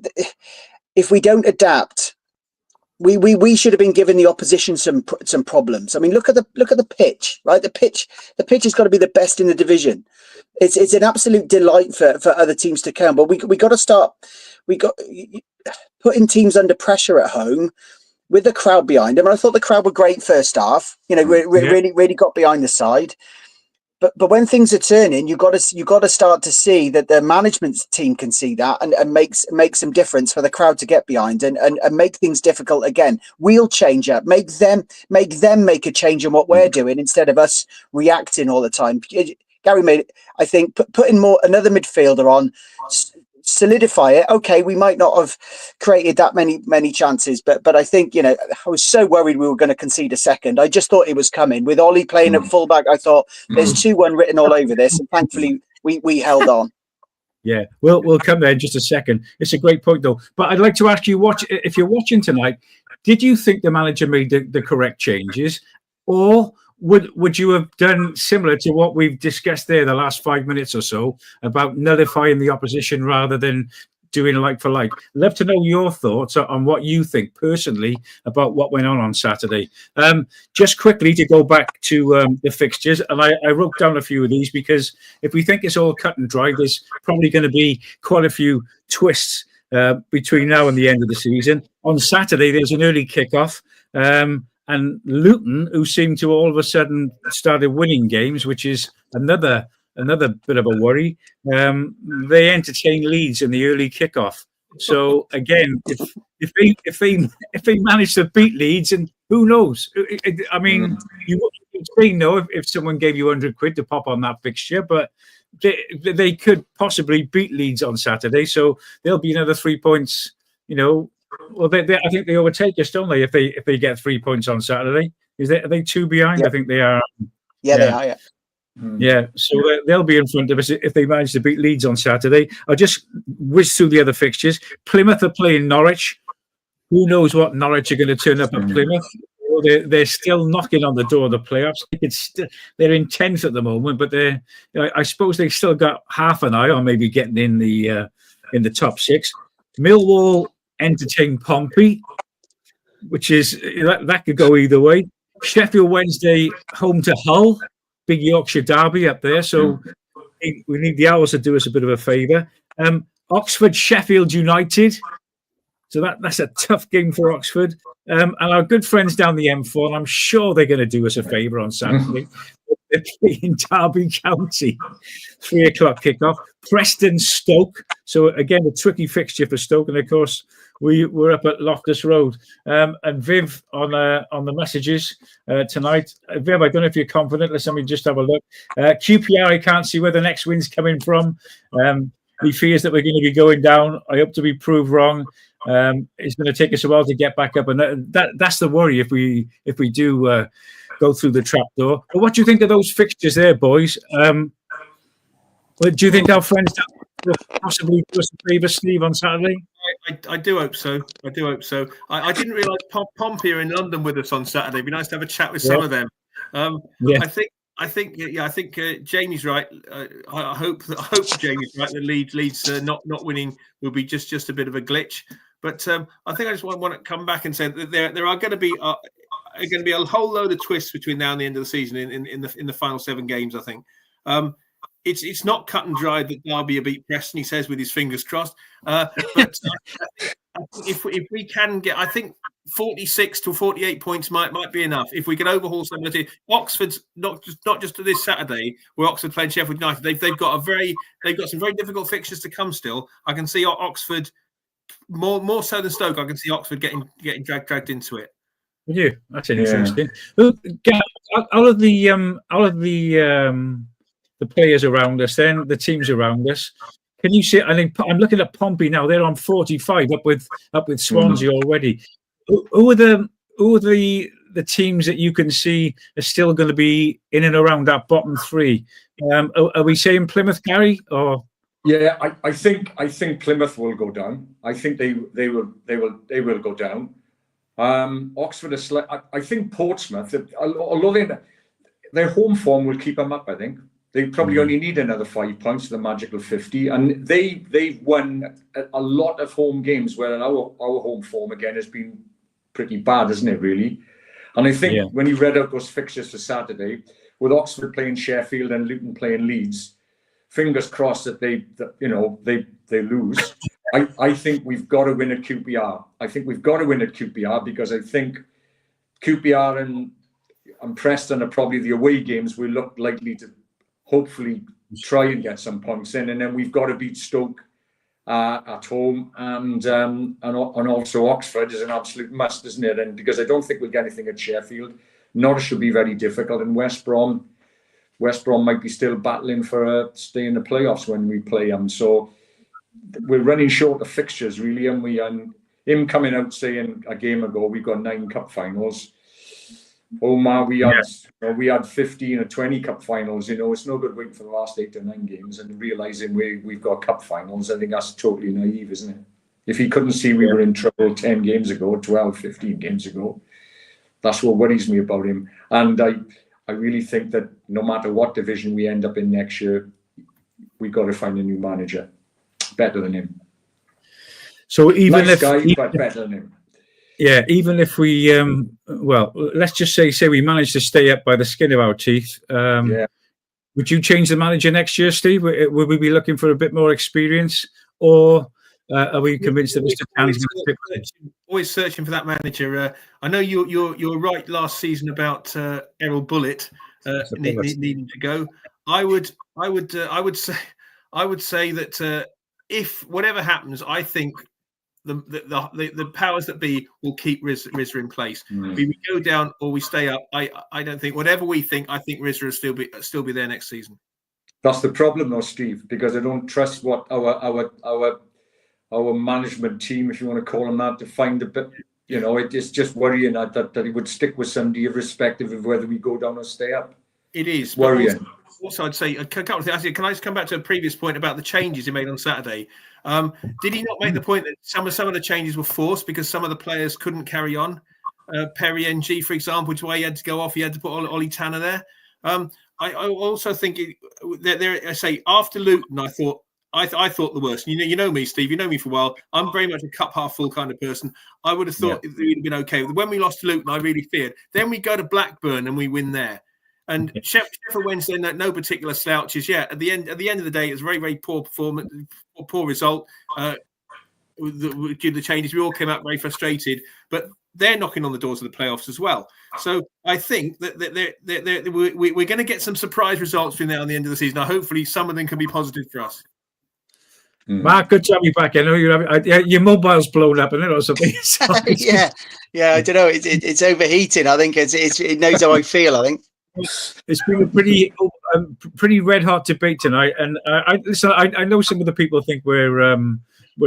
if we don't adapt, we should have been giving the opposition some problems. I mean, look at the pitch, right? The pitch has got to be the best in the division. It's an absolute delight for other teams to come, but we got to start. We got putting teams under pressure at home with the crowd behind them. And I thought the crowd were great first half. Really got behind the side. But when things are turning, you got to start to see that the management team can see that and make some difference for the crowd to get behind and make things difficult again. We'll change up, make them make a change in what we're doing instead of us reacting all the time. Gary made it, I think, putting another midfielder on, solidify it. Okay, we might not have created that many chances, but I think I was so worried we were going to concede a second. I just thought it was coming with Ollie playing at fullback. I thought there's 2-1 written all over this, and thankfully we held on. Yeah, we'll come there in just a second. It's a great point though. But I'd like to ask you, if you're watching tonight, did you think the manager made the correct changes, or would you have done similar to what we've discussed there the last 5 minutes or so about nullifying the opposition rather than doing like for like? Love to know your thoughts on what you think personally about what went on Saturday. Just quickly to go back to the fixtures, and I wrote down a few of these because if we think it's all cut and dry, there's probably going to be quite a few twists between now and the end of the season. On Saturday, there's an early kickoff. And Luton, who seemed to all of a sudden started winning games, which is another bit of a worry. They entertain Leeds in the early kickoff. So again, if they manage to beat Leeds, and who knows? I mean, you wouldn't say no if someone gave you £100 to pop on that fixture, but they could possibly beat Leeds on Saturday. So there'll be another 3 points. Well, I think they overtake us, don't they? If they get 3 points on Saturday, are they 2 behind? Yeah. I think they are. Yeah, they are. Yeah. Yeah, so they'll be in front of us if they manage to beat Leeds on Saturday. I'll just whiz through the other fixtures. Plymouth are playing Norwich. Who knows what Norwich are going to turn up at Plymouth? they're still knocking on the door of the playoffs. They're in 10th at the moment, but I suppose they still got half an eye on maybe getting in the top 6. Millwall entertain Pompey, which is that could go either way. Sheffield Wednesday home to Hull, big Yorkshire derby up there. So we need the Owls to do us a bit of a favour. Oxford, Sheffield United. So that's a tough game for Oxford. And our good friends down the M4, and I'm sure they're going to do us a favour on Saturday. They're playing Derby County, 3 o'clock kickoff. Preston, Stoke. So again, a tricky fixture for Stoke, and of course we're up at Loftus Road. And Viv on the messages tonight. Viv, I don't know if you're confident. Let me just have a look. QPR, I can't see where the next win's coming from. He fears that we're going to be going down. I hope to be proved wrong. It's going to take us a while to get back up, and that's the worry if we do go through the trapdoor. But what do you think of those fixtures there, boys? Do you think our friends will possibly do us a favour, Steve, on Saturday? I do hope so. I didn't realise Pompey are in London with us on Saturday. It'd be nice to have a chat with some of them. I think Jamie's right. I hope Jamie's right. That Leeds not winning will be just a bit of a glitch. But I think I just want to come back and say that there are going to be a whole load of twists between now and the end of the season in the final 7 games. I think it's not cut and dried that Derby will beat Preston. He says with his fingers crossed. But if we can get, I think 46 to 48 points might be enough. If we can overhaul some of the Oxford's not just to this Saturday where Oxford playing Sheffield United. They've got some very difficult fixtures to come still. I can see Oxford more so than Stoke. I can see Oxford getting dragged into it. Would you? That's interesting. Look, out of the players around us, then the teams around us. Can you see? I think I'm looking at Pompey now. They're on 45, up with Swansea already. Who are the teams that you can see are still going to be in and around that bottom 3? Are we saying Plymouth, Gary? Or yeah, I think Plymouth will go down. I think they will go down. Oxford is. I think Portsmouth, although their home form will keep them up. I think. They probably only need another 5 points to the magical 50, and they've won a lot of home games where our home form again has been pretty bad, isn't it? Really, and I think when you read out those fixtures for Saturday, with Oxford playing Sheffield and Luton playing Leeds, fingers crossed that they lose. I think we've got to win at QPR. I think we've got to win at QPR because I think QPR and Preston are probably the away games we look likely to hopefully try and get some points in, and then we've got to beat Stoke at home, and also Oxford is an absolute must, isn't it? And because I don't think we'll get anything at Sheffield, Norwich should be very difficult, and West Brom might be still battling for stay in the playoffs when we play them. So we're running short of fixtures really, and him coming out saying a game ago we've got 9 cup finals. Omar, we had 15 or 20 cup finals. It's no good waiting for the last 8 or 9 games and realizing we've got cup finals. I think that's totally naive, isn't it? If he couldn't see we were in trouble 10 games ago, 12, 15 games ago, that's what worries me about him. And I really think that no matter what division we end up in next year, we've got to find a new manager better than him. So even but better than him. Yeah, even if we, let's just say we manage to stay up by the skin of our teeth. Would you change the manager next year, Steve? Would we be looking for a bit more experience, or are we convinced that Mr. Can's going to stick? Always searching for that manager. I know you're right last season about Errol Bullitt needing to go. I would say that if whatever happens, I think the powers that be will keep Rizza in place. If we go down or we stay up, I don't think whatever we think. I think Rizza will still be there next season. That's the problem, though, Steve, because I don't trust what our management team, if you want to call them that, to find a bit. It's just worrying that he would stick with somebody irrespective of whether we go down or stay up. It is worrying. Also, I'd say a couple of things. Can I just come back to a previous point about the changes he made on Saturday? Did he not make the point that some of the changes were forced because some of the players couldn't carry on? Perry NG, for example, which is why he had to go off. He had to put Ollie Tanner there. I also think I say after Luton, I thought the worst. You know me, Steve. You know me for a while. I'm very much a cup half full kind of person. I would have thought it would have been okay. When we lost to Luton, I really feared. Then we go to Blackburn and we win there. And Sheffield Wednesday, no particular slouches. Yeah, at the end of the day, it was a very, very poor performance, poor result. Due to the changes, we all came out very frustrated. But they're knocking on the doors of the playoffs as well. So I think that we're going to get some surprise results between now and the end of the season. Now, hopefully, some of them can be positive for us. Mark, good to have you back. I know your mobile's blown up, isn't it, or something? yeah. I don't know. It's overheating. I think it knows how I feel. I think. It's been a pretty red hot debate tonight, and I know some of the people think we're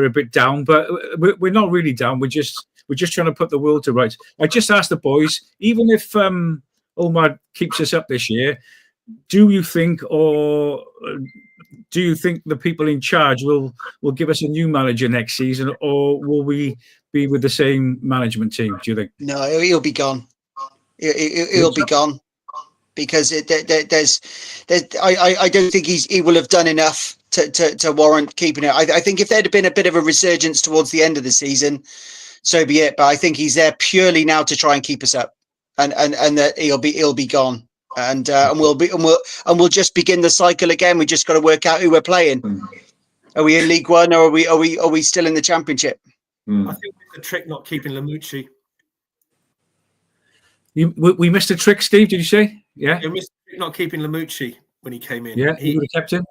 a bit down, but we're not really down. We're just trying to put the world to rights. I just asked the boys, even if Omar keeps us up this year, do you think the people in charge will give us a new manager next season, or will we be with the same management team? Do you think? No, he'll be gone. He'll be gone. Because I don't think he will have done enough to warrant keeping it. I think if there'd been a bit of a resurgence towards the end of the season, so be it. But I think he's there purely now to try and keep us up, and that he'll be gone, and we'll just begin the cycle again. We just got to work out who we're playing. Are we in League One, or are we still in the Championship? I think it's a trick not keeping Lamucci. We missed a trick, Steve. Did you say? Yeah, we missed not keeping Lamucci when he came in. Yeah, he would have kept him.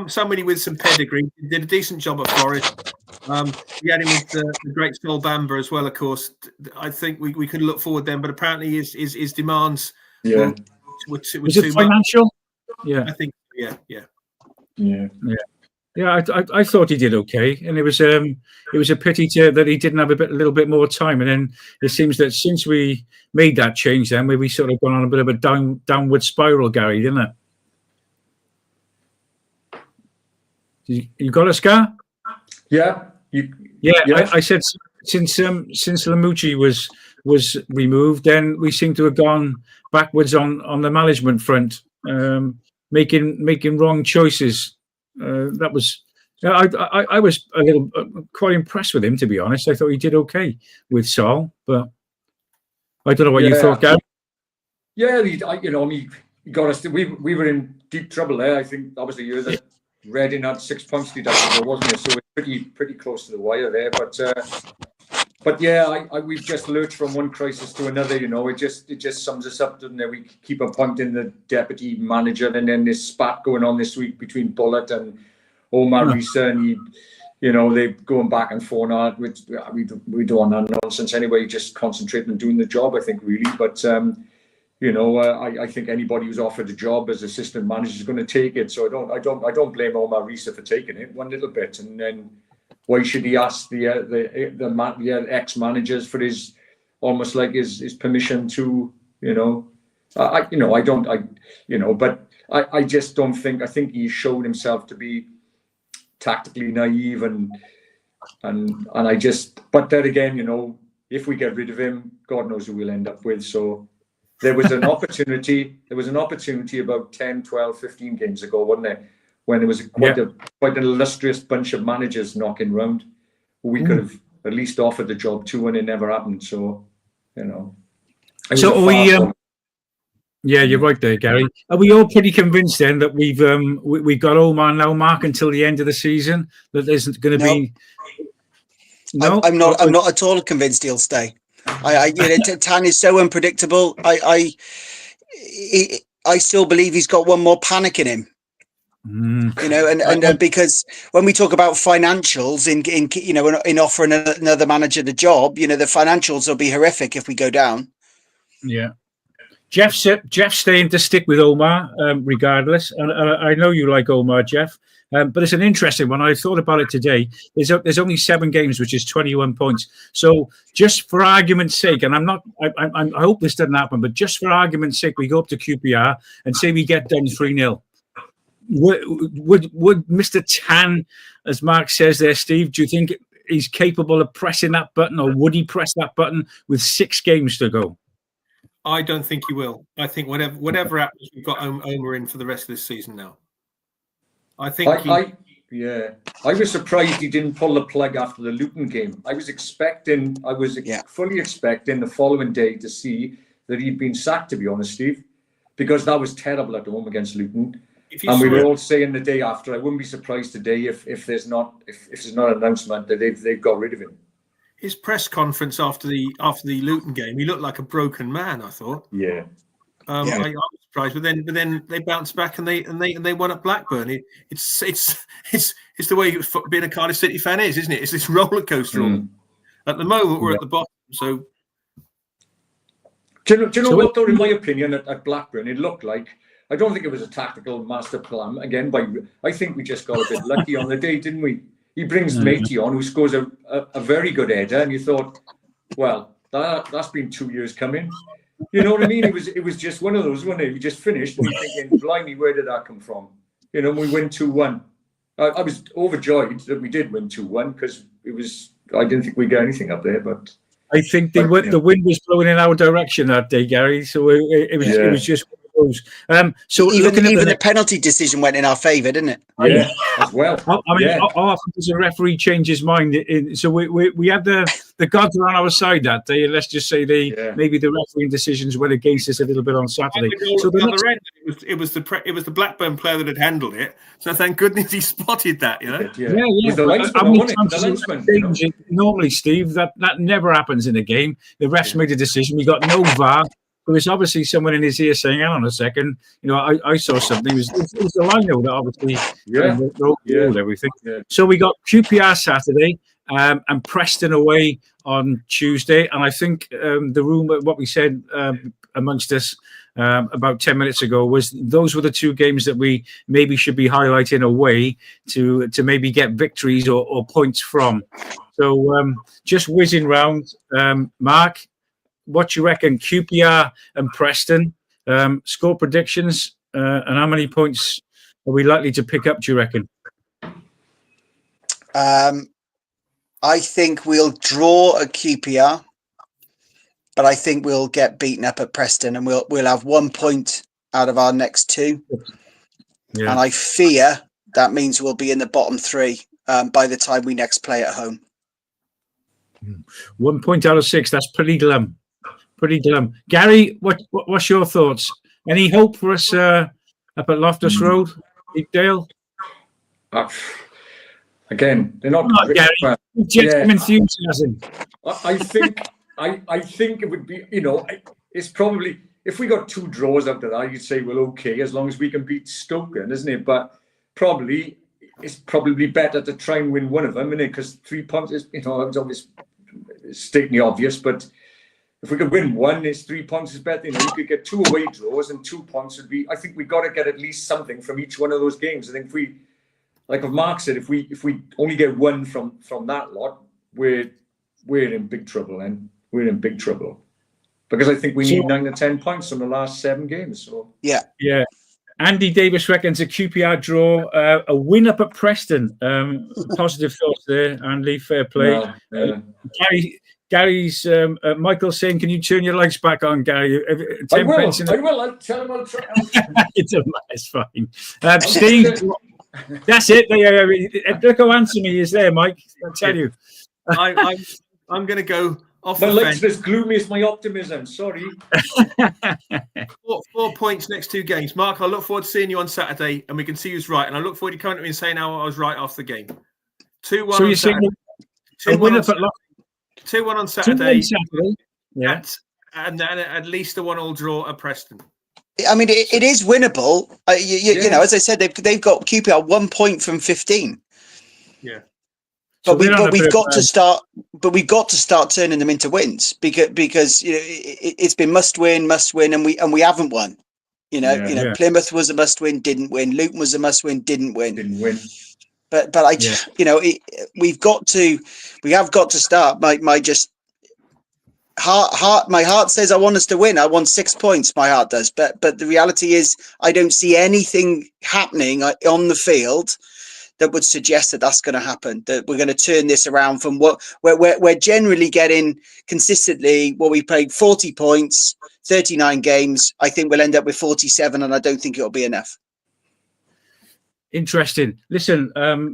Somebody with some pedigree did a decent job at Forest. We had him with the great Sol Bamba as well, of course. I think we could look forward then, but apparently his demands were was it financial? Much. Yeah, I think. Yeah, I thought he did okay, and it was a pity that he didn't have a little bit more time. And then it seems that since we made that change, then we sort of gone on a bit of a downward spiral, Gary, didn't it? You got us, Gar? Yeah. I said since Lamucci was removed, then we seem to have gone backwards on the management front, making wrong choices. That was I was a little quite impressed with him, to be honest. I thought he did okay with Sol, but I don't know what you thought, Gary. Yeah, he got us. We were in deep trouble there. I think that was the year that Reading had 6 points deducted, wasn't it? So we're pretty close to the wire there. But yeah, we've just lurched from one crisis to another. It just sums us up, doesn't it? We keep appointing the deputy manager, and then this spat going on this week between Bullitt and Omar Risa, and they're going back and forth. We don't want that nonsense anyway. Just concentrating on doing the job, I think, really. But I think anybody who's offered a job as assistant manager is going to take it. So I don't blame Omar Risa for taking it one little bit, and then. Why should he ask the ex-managers for his almost like his permission to I just don't think. I think he showed himself to be tactically naive and I just. But then again, if we get rid of him, God knows who we'll end up with. So there was an opportunity. There was an opportunity about 10, 12, 15 games ago, wasn't there? When there was quite an illustrious bunch of managers knocking round, we could have at least offered the job to, and it never happened. So, So are we? Yeah, you're right there, Gary. Are we all pretty convinced then that we've got Omar now, Mark, until the end of the season? That there's going to be. No, I'm not at all convinced he'll stay. Tan is so unpredictable. I still believe he's got one more panic in him. And because when we talk about financials in offering another manager the job, the financials will be horrific if we go down. Yeah, Jeff's staying to stick with Omar regardless, and I know you like Omar, Jeff, but it's an interesting one. I thought about it today. There's only 7 games, which is 21 points. So just for argument's sake, and I hope this doesn't happen, but just for argument's sake, we go up to QPR and say we get done 3-0. Would Mr. Tan, as Mark says there, Steve, do you think he's capable of pressing that button, or would he press that button with 6 games to go? I don't think he will. I think whatever happens, we've got Omer in for the rest of this season now. I think I was surprised he didn't pull the plug after the Luton game. I was fully expecting the following day to see that he'd been sacked, to be honest, Steve, because that was terrible at home against Luton. And we were all saying the day after, I wouldn't be surprised today if there's not an announcement that they've got rid of him. His press conference after the Luton game, he looked like a broken man, I thought. Yeah. I was surprised, but then they bounced back and they won at Blackburn. It's the way being a Cardiff City fan is, isn't it? It's this roller coaster. At the moment, we're at the bottom. So, do you know what? Though, in my opinion, at Blackburn, it looked like, I don't think it was a tactical master plan. Again, I think we just got a bit lucky on the day, didn't we? He brings Matey on, who scores a very good header, and you thought, well, that's been 2 years coming. You know what I mean? It was just one of those, wasn't it? We just finished, and you're thinking, blimey, where did that come from? You know, we win 2-1. I was overjoyed that we did win 2-1 because I didn't think we'd get anything up there, but I think the wind was blowing in our direction that day, Gary. So it was just one of those. So even the penalty decision went in our favour, didn't it? Yeah, as well. I mean, how often does a referee change his mind? So we had the gods were on our side that day, and let's just say maybe the refereeing decisions went against us a little bit on Saturday. So it was the Blackburn player that had handled it. So thank goodness he spotted that. You know. Normally, Steve, that never happens in a game. The refs made a decision. We got no VAR. There was obviously someone in his ear saying, "Hang on a second, you know, I saw something." It was the lino that obviously rolled everything. Yeah. So we got QPR Saturday and Preston away on Tuesday. And I think the rumour, what we said amongst us about 10 minutes ago, was those were the 2 games that we maybe should be highlighting away to maybe get victories or points from. So just whizzing round, Mark, what do you reckon? QPR and Preston, score predictions, and how many points are we likely to pick up, do you reckon? I think we'll draw at QPR, but I think we'll get beaten up at Preston, and we'll have 1 point out of our next 2. Yeah. And I fear that means we'll be in the bottom 3 by the time we next play at home. 1 point out of 6. That's pretty glum. Pretty glum. Gary, what's your thoughts? Any hope for us up at Loftus Road, Dale? Again, they're not Gary. Just some enthusiasm. I think it would be, you know, it's probably, if we got 2 draws after that, you'd say, well, okay, as long as we can beat Stoke, isn't it? But it's probably better to try and win one of them, isn't it? Because 3 points is, you know, it's obvious, stating the obvious, but if we could win 1, it's 3 points is better. You know, you could get 2 away draws, and 2 points would be. I think we got to get at least something from each one of those games. I think if we, like Mark said, if we only get 1 from that lot, we're in big trouble. Then we're in big trouble because I think we need 9 or 10 points from the last 7 games. So yeah. Andy Davis reckons a QPR draw, a win up at Preston. Positive thoughts there, Andy. Fair play. Gary's Michael saying, "Can you turn your lights back on, Gary?" I will. I'll tell him I'll try. It's fine. Steve, that's it. Look how handsome he is there, Mike. I tell you. I'm going to go off my the lights fence. as gloomy as my optimism. Sorry. 4 points next 2 games. Mark, I look forward to seeing you on Saturday, and we can see who's right. And I look forward to coming to me and saying how I was right after the game. 2-1 so on you're Saturday. saying a win up at 2-1 on Saturday. Yeah. And then at least a 1-1 draw at Preston. I mean, it is winnable. You know, as I said, they've got QPR 1 point from 15. Yeah. But we've got to start. But we've got to start turning them into wins because you know it's been must win, and we haven't won. You know, Plymouth was a must win, didn't win. Luton was a must win, didn't win. But you know, we have got to start. My heart says I want us to win. I want 6 points. My heart does. But the reality is I don't see anything happening on the field that would suggest that that's going to happen, that we're going to turn this around from what we're generally getting consistently. Well, we played 40 points, 39 games. I think we'll end up with 47, and I don't think it'll be enough. Interesting. Listen,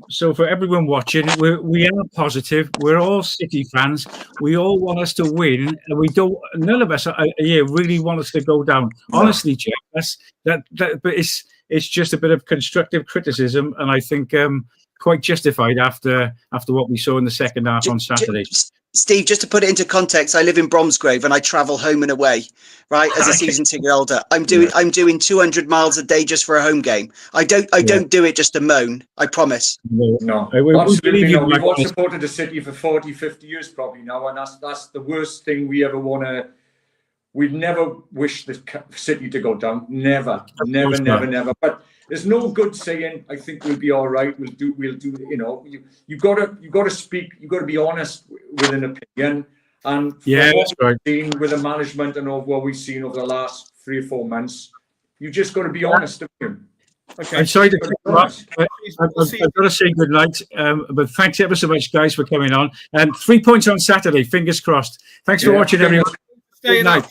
so for everyone watching, we are positive. We're all City fans. We all want us to win, and we don't. None of us here really want us to go down. No. Honestly, Jeff, but it's just a bit of constructive criticism, and I think quite justified after what we saw in the second half on Saturday. Steve, just to put it into context, I live in Bromsgrove and I travel home and away, right? As a season ticket holder, I'm doing 200 miles a day just for a home game. I don't do it just to moan. I promise. No, absolutely no. We've all supported the City for 40, 50 years probably now, and that's the worst thing we ever want to. We'd never wish the City to go down. Never. But there's no good saying, I think we'll be all right. We'll do. You know, you got to speak. You got to be honest with an opinion. And what we've seen with the management and of what we've seen over the last 3 or 4 months, you just got to be honest with him. Okay. I'm sorry to cut you off. I've got to say good night. But thanks ever so much, guys, for coming on. And 3 points on Saturday. Fingers crossed. Thanks for watching, everyone. Good night.